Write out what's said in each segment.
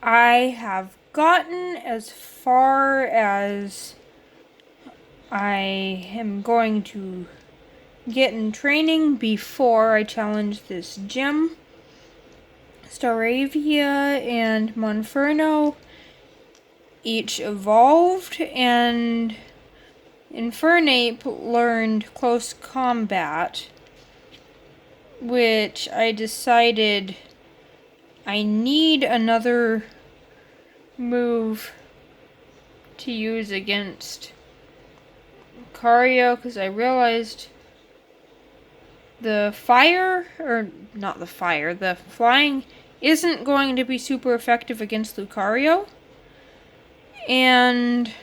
I have gotten as far as I am going to get in training before I challenge this gym. Staravia and Monferno each evolved, and Infernape learned close combat, which I decided I need another move to use against Lucario, because I realized the flying isn't going to be super effective against Lucario. And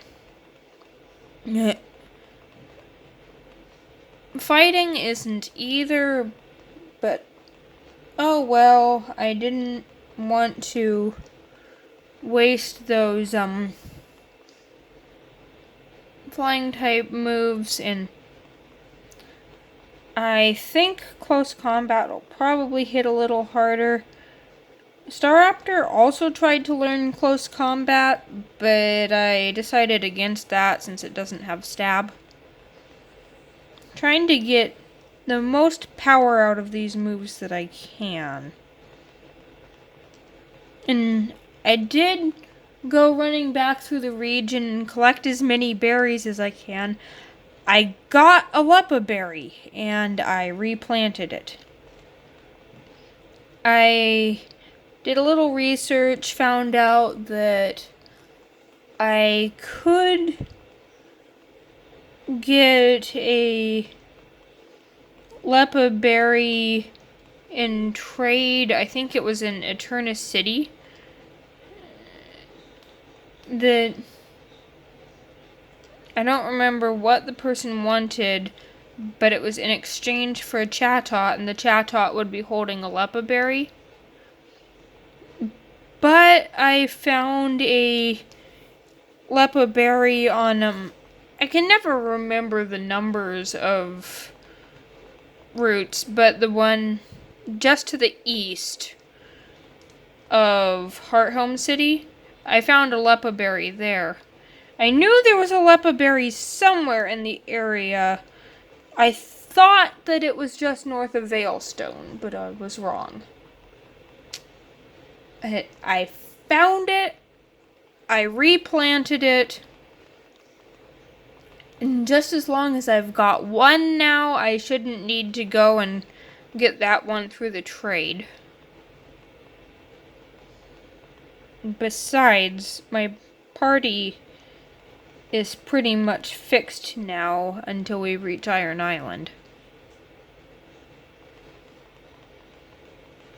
fighting isn't either, but oh well, I didn't want to waste those flying type moves, and I think close combat will probably hit a little harder. Staraptor also tried to learn close combat, but I decided against that since it doesn't have stab. Trying to get the most power out of these moves that I can. And I did go running back through the region and collect as many berries as I can. I got a Leppa berry and I replanted it. I did a little research, found out that I could get a Leppa berry in trade. I think it was in Eterna City. I don't remember what the person wanted, but it was in exchange for a Chatot, and the Chatot would be holding a Leppa berry. But I found a Leppa berry on I can never remember the numbers of routes, but the one just to the east of Hearthome City, I found a Leppa berry there. I knew there was a Leppa berry somewhere in the area. I thought that it was just north of Veilstone, but I was wrong. I found it, I replanted it, and just as long as I've got one now, I shouldn't need to go and get that one through the trade. Besides, my party is pretty much fixed now until we reach Iron Island.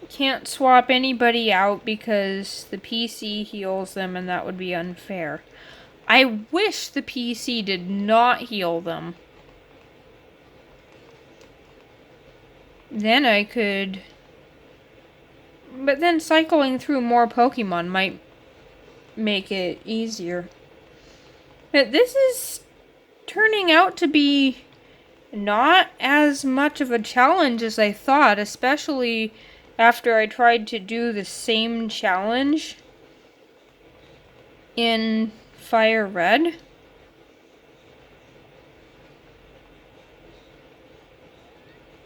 Can't swap anybody out because the PC heals them and that would be unfair. I wish the PC did not heal them. Then I could... But then cycling through more Pokemon might make it easier. But this is turning out to be not as much of a challenge as I thought, especially after I tried to do the same challenge in Fire Red.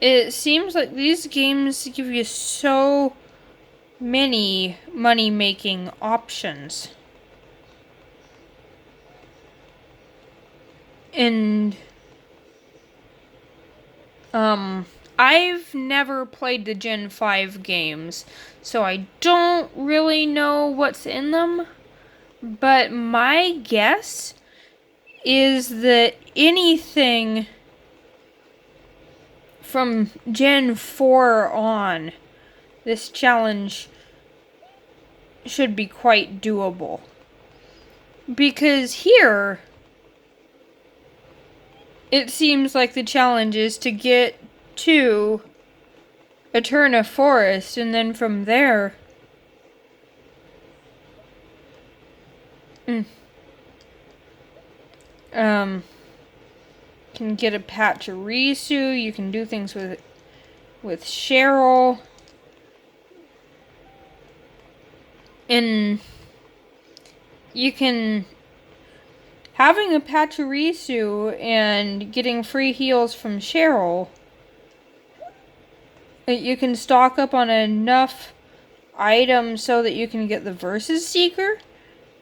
It seems like these games give you so many money-making options. And I've never played the Gen 5 games, so I don't really know what's in them. But my guess is that anything from Gen 4 on, this challenge should be quite doable. Because here, it seems like the challenge is to get to Eterna Forest, and then from there... can get a Pachirisu, you can do things with Cheryl. And you can... Having a Pachirisu and getting free heals from Cheryl, you can stock up on enough items so that you can get the Versus Seeker.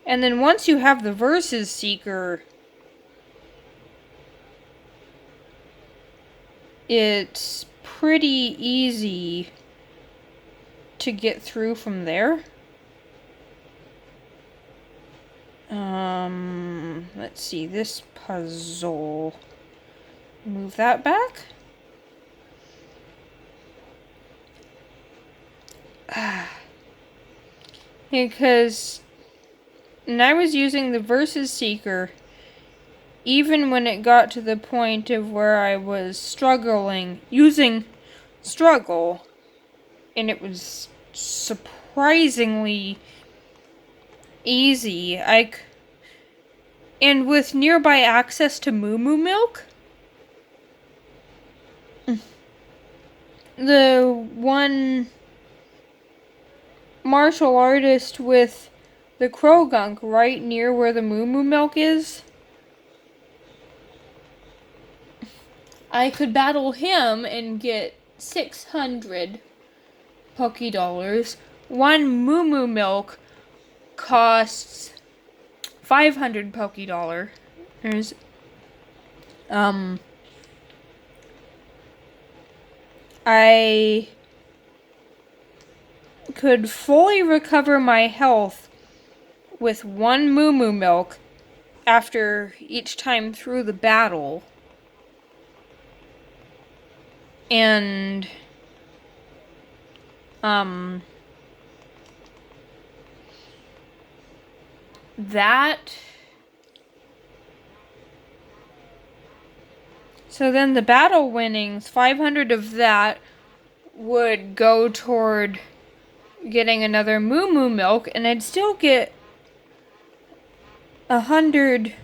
And then once you have the Versus Seeker, it's pretty easy to get through from there. Let's see, this puzzle. Move that back. Because when I was using the Versus Seeker, even when it got to the point of where I was struggling, using Struggle, and it was surprisingly easy. And with nearby access to Moo Moo Milk, the one martial artist with the Krogunk right near where the Moo Moo Milk is, I could battle him and get 600 Poké Dollars. One Moo Moo Milk costs 500 Poké Dollars. I could fully recover my health with one Moo Moo Milk after each time through the battle. And so then the battle winnings, 500 of that would go toward getting another Moo Moo Milk, and I'd still get 100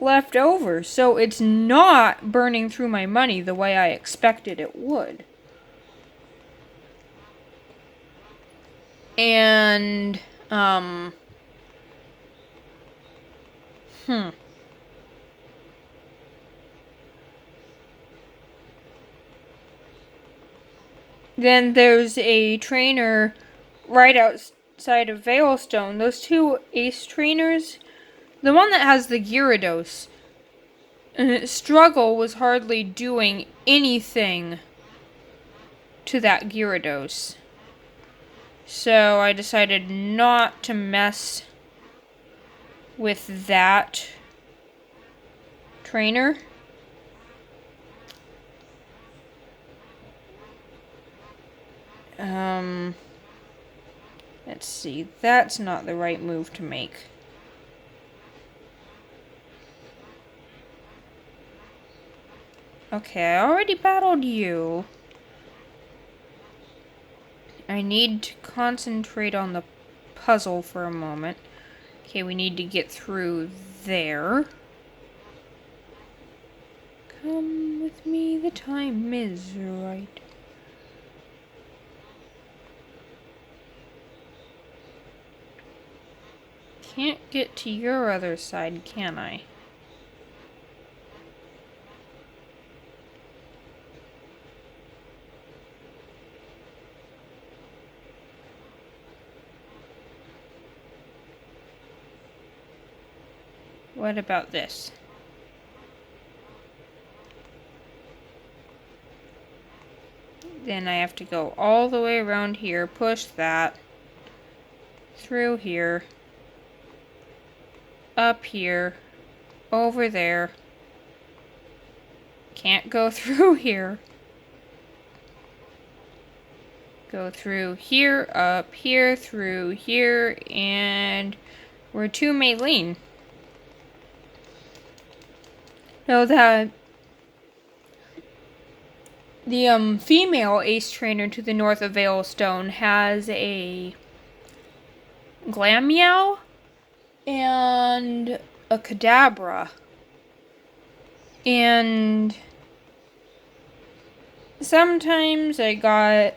left over, so it's not burning through my money the way I expected it would. And, Then there's a trainer right outside of Veilstone. Those two ace trainers, the one that has the Gyarados, Struggle was hardly doing anything to that Gyarados. So I decided not to mess with that trainer. Let's see, that's not the right move to make. Okay, I already battled you. I need to concentrate on the puzzle for a moment. Okay, we need to get through there. Come with me, the time is right. Can't get to your other side, can I? What about this? Then I have to go all the way around here, push that, through here, up here, over there. Can't go through here. Go through here, up here, through here, and we're to Maylene. So the female ace trainer to the north of Veilstone has a Glameow and a Kadabra. And sometimes I got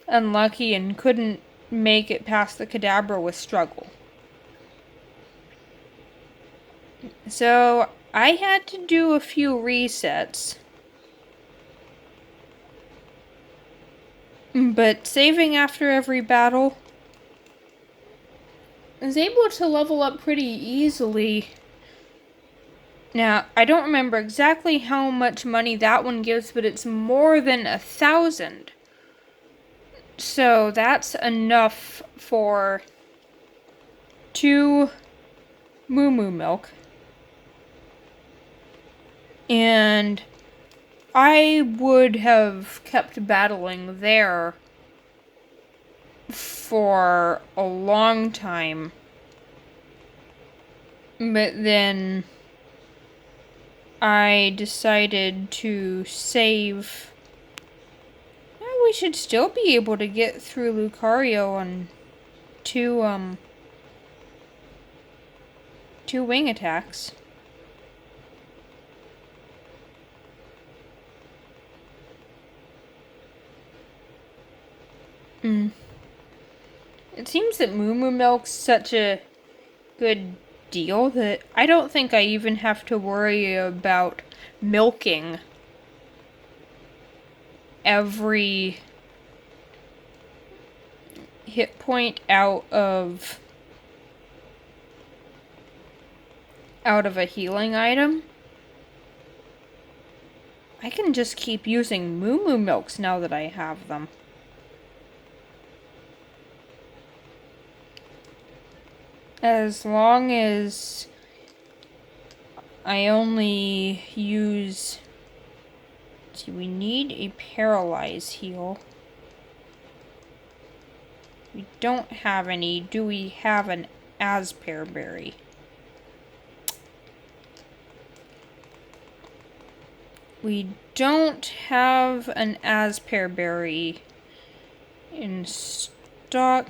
unlucky and couldn't make it past the Kadabra with struggle. So I had to do a few resets. But saving after every battle, I was able to level up pretty easily. Now, I don't remember exactly how much money that one gives, but it's more than 1,000. So that's enough for 2 Moo Moo Milk. And I would have kept battling there for a long time. But then I decided to save. We should still be able to get through Lucario on 2 wing attacks. It seems that Moo Moo Milk's such a good deal that I don't think I even have to worry about milking every hit point out of a healing item. I can just keep using Moo Moo Milks now that I have them. As long as I only use... See, we need a Paralyze heal. We don't have any. Do we have an Aspear Berry? We don't have an Aspear Berry in stock.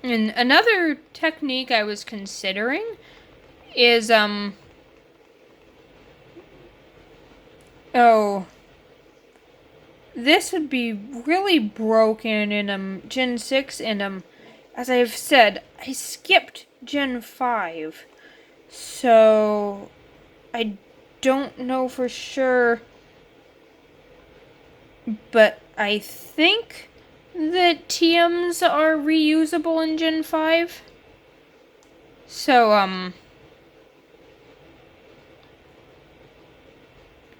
And another technique I was considering is, this would be really broken in, Gen 6, and, as I've said, I skipped Gen 5. So, I don't know for sure, but I think that TMs are reusable in Gen 5. So,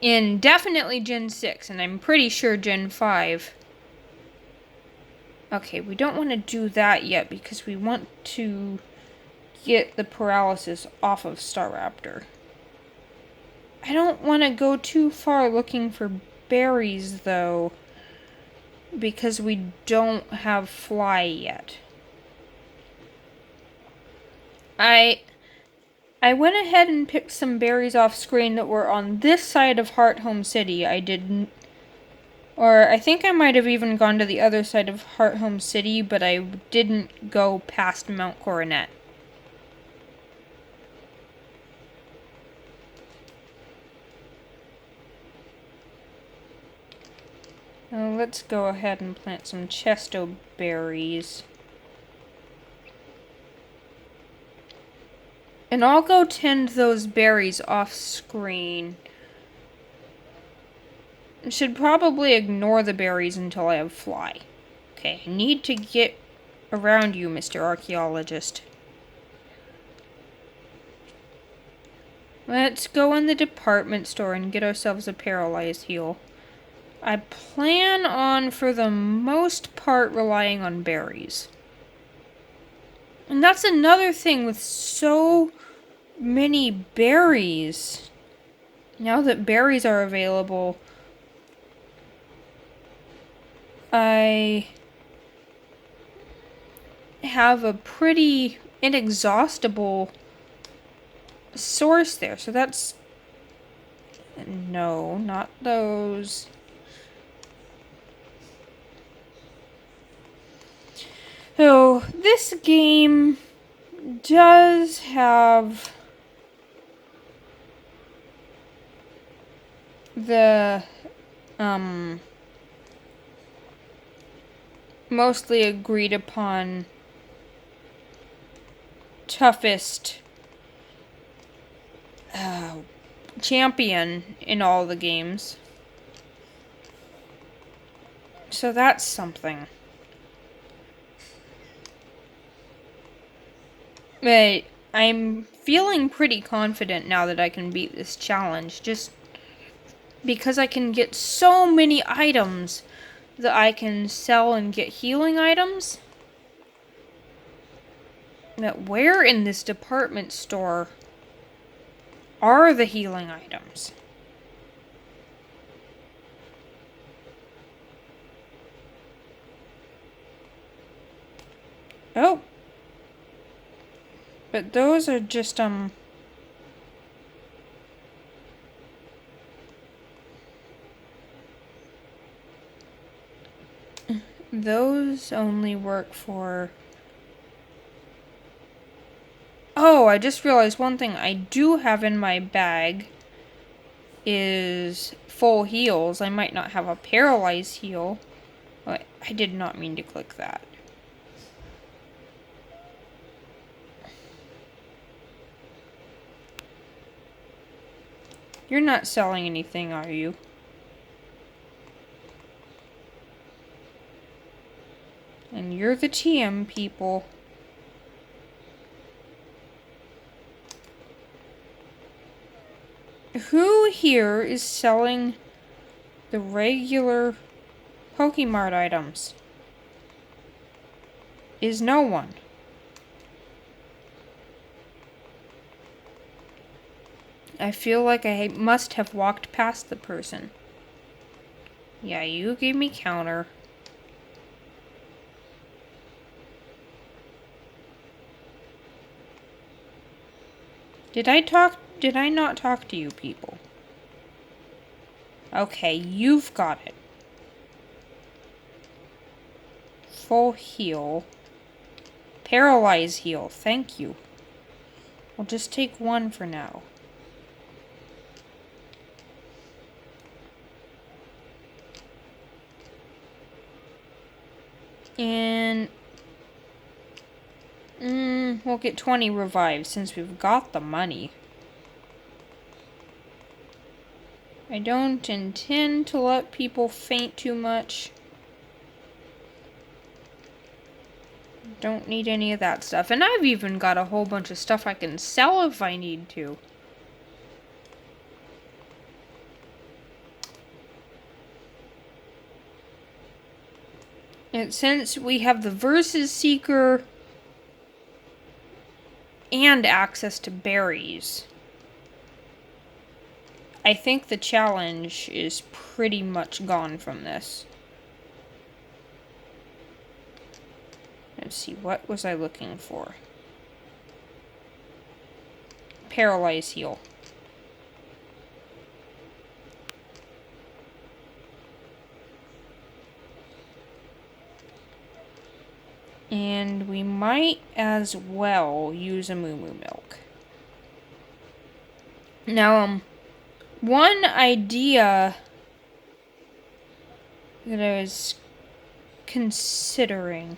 in definitely Gen 6, and I'm pretty sure Gen 5. Okay, we don't want to do that yet because we want to get the paralysis off of Staraptor. I don't want to go too far looking for berries, though, because we don't have Fly yet. I went ahead and picked some berries off screen that were on this side of Heart Home City. I didn't... Or I think I might have even gone to the other side of Heart Home City, but I didn't go past Mount Coronet. Now let's go ahead and plant some Chesto berries. And I'll go tend those berries off screen. I should probably ignore the berries until I have Fly. Okay, I need to get around you, Mr. Archaeologist. Let's go in the department store and get ourselves a Paralyze heal. I plan on, for the most part, relying on berries. And that's another thing with so many berries. Now that berries are available, I have a pretty inexhaustible source there. So that's... No, not those. So, this game does have the, mostly agreed upon toughest champion in all the games. So that's something. But I'm feeling pretty confident now that I can beat this challenge, just because I can get so many items that I can sell and get healing items. That where in this department store are the healing items? Oh. But those are just, those only work for... Oh, I just realized one thing I do have in my bag is full heals. I might not have a paralyzed heal. But I did not mean to click that. You're not selling anything, are you? And you're the TM people. Who here is selling the regular Pokemart items? Is no one. I feel like I must have walked past the person. Yeah, you gave me counter. Did I not talk to you people? Okay, you've got it. Full heal. Paralyze heal, thank you. I'll just take one for now. And we'll get 20 revives since we've got the money. I don't intend to let people faint too much. Don't need any of that stuff. And I've even got a whole bunch of stuff I can sell if I need to. And since we have the Versus Seeker and access to berries, I think the challenge is pretty much gone from this. Let's see, what was I looking for? Paralyze heal. And we might as well use a Moo Moo Milk. Now, one idea that I was considering.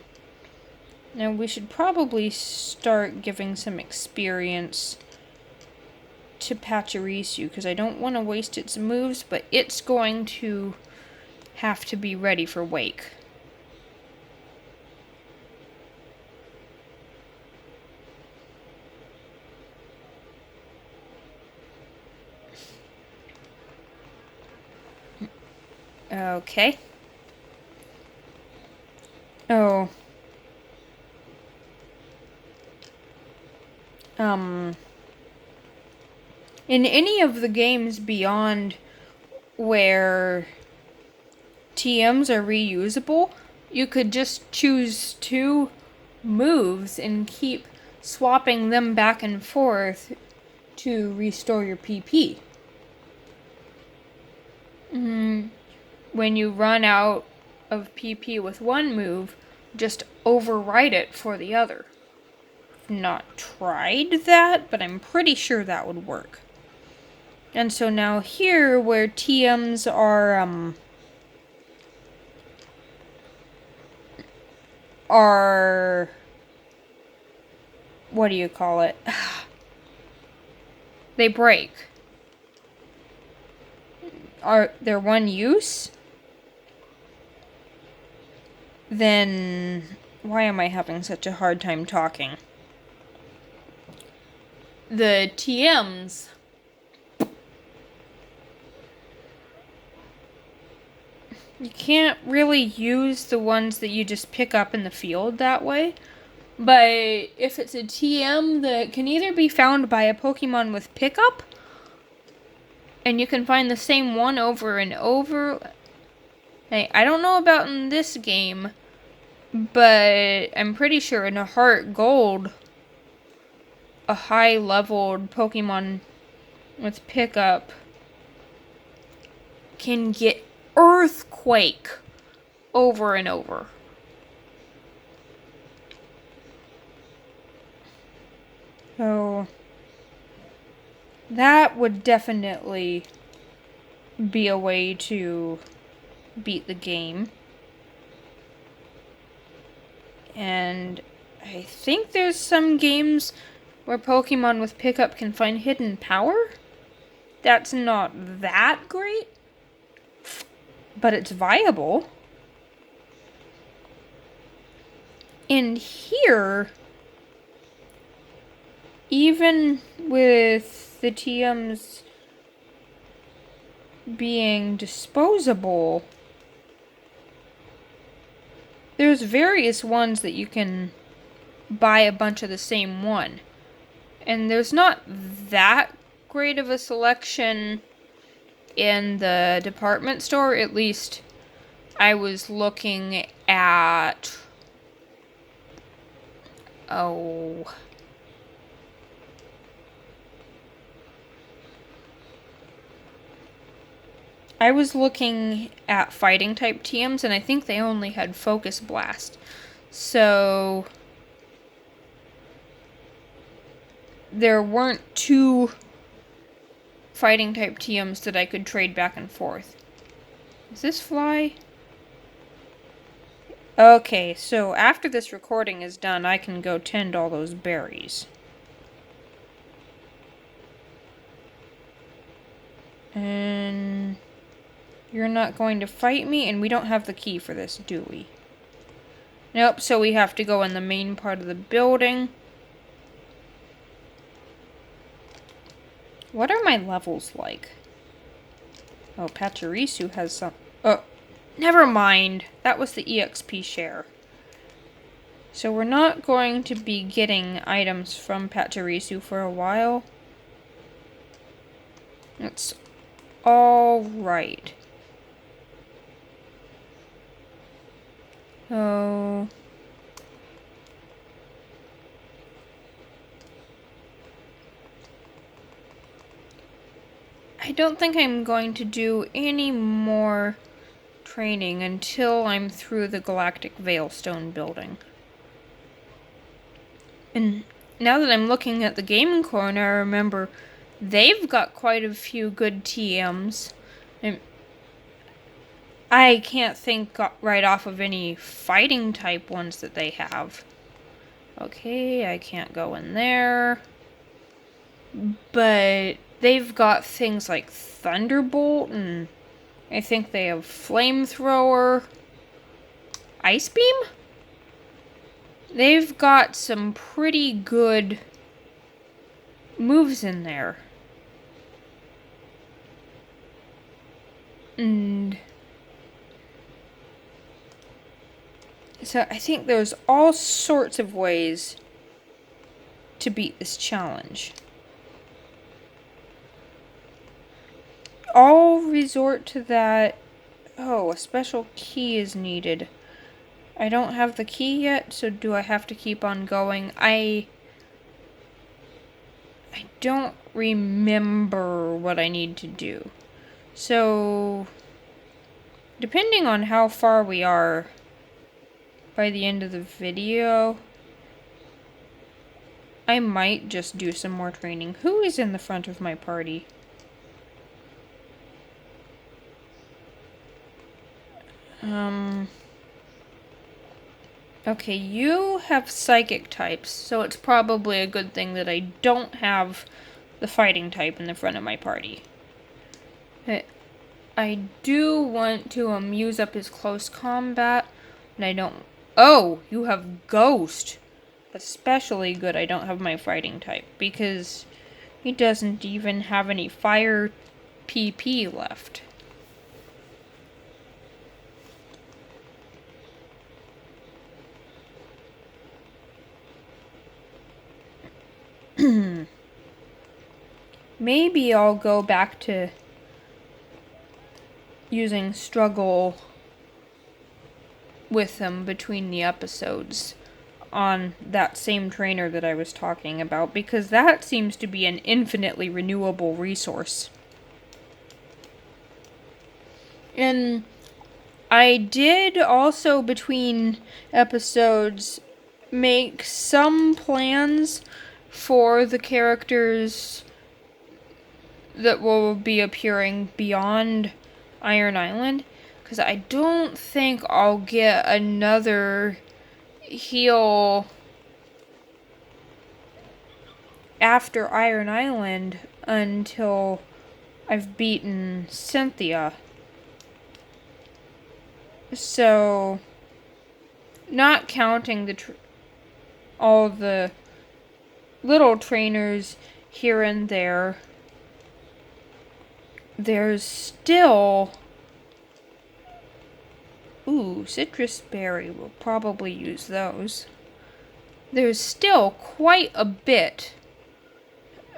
Now, we should probably start giving some experience to Pachirisu, because I don't want to waste its moves, but it's going to have to be ready for Wake. Okay. Oh. In any of the games beyond where TMs are reusable, you could just choose 2 moves and keep swapping them back and forth to restore your PP. When you run out of PP with one move, just override it for the other. Not tried that, but I'm pretty sure that would work. And so now here, where TMs are what do you call it? They break. Are they're one use? Then why am I having such a hard time talking? The TMs. You can't really use the ones that you just pick up in the field that way. But if it's a TM that can either be found by a Pokemon with pickup, and you can find the same one over and over. Hey, I don't know about in this game, but I'm pretty sure in a Heart Gold, a high-leveled Pokemon with pickup can get Earthquake over and over. So that would definitely be a way to beat the game. And I think there's some games where Pokemon with pickup can find hidden power. That's not that great, but it's viable. And here, even with the TMs being disposable, there's various ones that you can buy a bunch of the same one. And there's not that great of a selection in the department store. At least I was looking at... I was looking at fighting type TMs, and I think they only had Focus Blast. So there weren't two fighting type TMs that I could trade back and forth. Is this fly? Okay, so after this recording is done, I can go tend all those berries. And you're not going to fight me, and we don't have the key for this, do we? Nope, so we have to go in the main part of the building. What are my levels like? Oh, Pachirisu has some... Oh, never mind. That was the EXP share. So we're not going to be getting items from Pachirisu for a while. That's all right. Oh... I don't think I'm going to do any more training until I'm through the Galactic Veilstone building. And now that I'm looking at the Gaming Corner, I remember they've got quite a few good TMs. And I can't think right off of any fighting type ones that they have. Okay, I can't go in there. But they've got things like Thunderbolt, and I think they have Flamethrower. Ice Beam? They've got some pretty good moves in there. And so I think there's all sorts of ways to beat this challenge. I'll resort to that. Oh, a special key is needed. I don't have the key yet, so do I have to keep on going? I don't remember what I need to do. So, depending on how far we are by the end of the video, I might just do some more training. Who is in the front of my party? Okay, you have psychic types, so it's probably a good thing that I don't have the fighting type in the front of my party. I do want to use up his close combat, and I don't... Oh, you have Ghost. Especially good I don't have my fighting type, because he doesn't even have any fire PP left. Maybe I'll go back to using struggle with them between the episodes on that same trainer that I was talking about, because that seems to be an infinitely renewable resource. And I did also, between episodes, make some plans for the characters that will be appearing beyond Iron Island, because I don't think I'll get another heal after Iron Island until I've beaten Cynthia. So, not counting all the little trainers here and there, there's still... Ooh, citrus berry. We'll probably use those. There's still quite a bit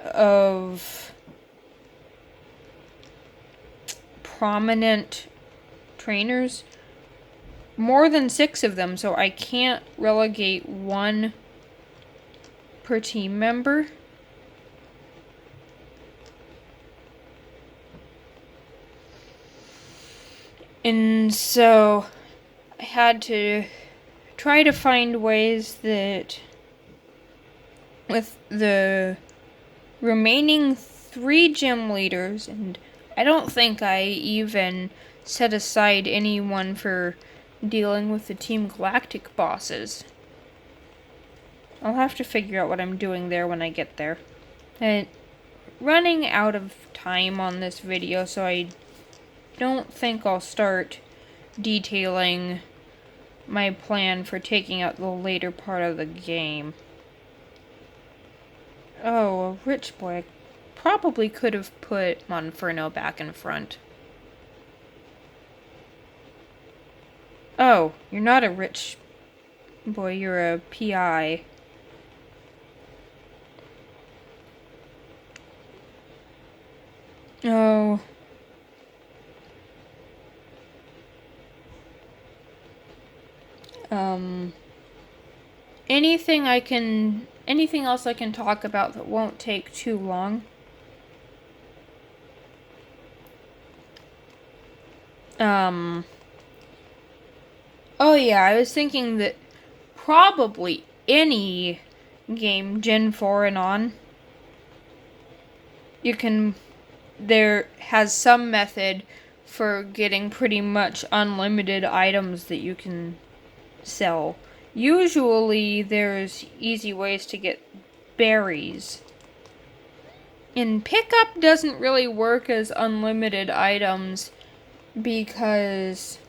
of prominent trainers. More than 6 of them, so I can't relegate 1 per team member. And so I had to try to find ways that with the remaining 3 gym leaders, and I don't think I even set aside anyone for dealing with the Team Galactic bosses. I'll have to figure out what I'm doing there when I get there. And running out of time on this video, so I don't think I'll start detailing my plan for taking out the later part of the game. Oh, a rich boy. I probably could have put Monferno back in front. Oh, you're not a rich boy, you're a PI. Oh. Anything else I can talk about that won't take too long? Oh yeah, I was thinking that probably any game Gen 4 and on, there has some method for getting pretty much unlimited items that you can sell. Usually there's easy ways to get berries. And pickup doesn't really work as unlimited items because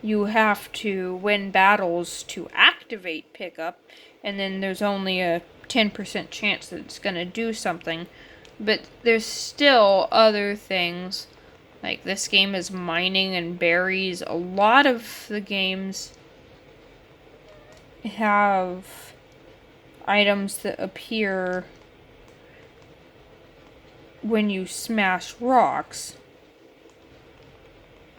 you have to win battles to activate pickup, and then there's only a 10% chance that it's gonna do something. But there's still other things, like this game is mining and berries. A lot of the games have items that appear when you smash rocks,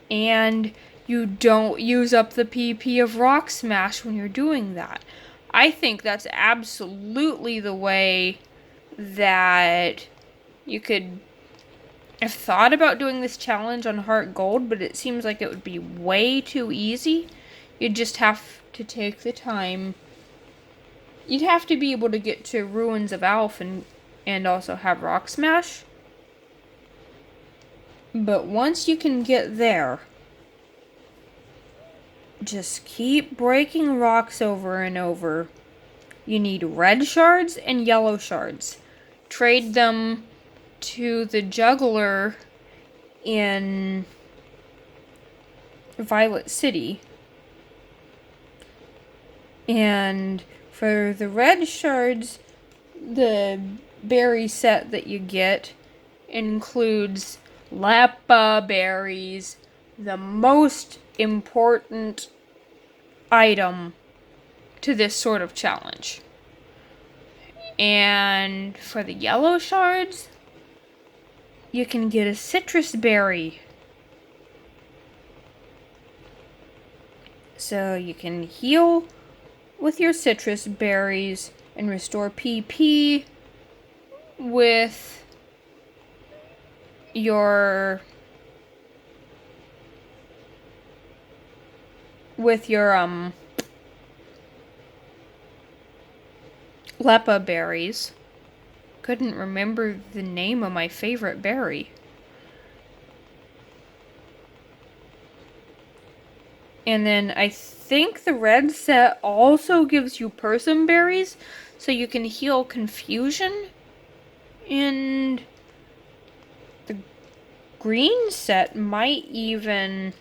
and you don't use up the PP of Rock Smash when you're doing that. I think that's absolutely the way that you could have thought about doing this challenge on Heart Gold, but it seems like it would be way too easy. You'd just have to take the time. You'd have to be able to get to Ruins of Alph and also have Rock Smash. But once you can get there, just keep breaking rocks over and over. You need red shards and yellow shards. Trade them to the juggler in Violet City. And for the red shards, the berry set that you get includes Lappa berries, the most important item to this sort of challenge. And for the yellow shards, you can get a citrus berry. So you can heal with your citrus berries and restore PP with your Leppa berries. Couldn't remember the name of my favorite berry. And then I think the red set also gives you Persim berries, so you can heal confusion. And the green set might even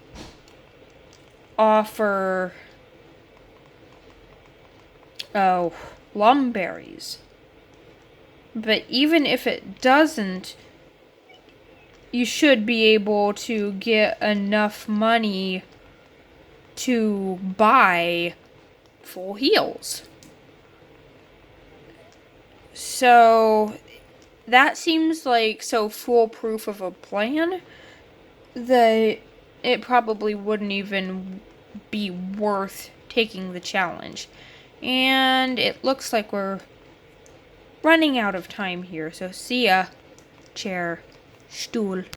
offer plum berries. But even if it doesn't, you should be able to get enough money to buy full heals. So that seems like so foolproof of a plan that it probably wouldn't even be worth taking the challenge. And it looks like we're running out of time here, so see ya, chair, stool.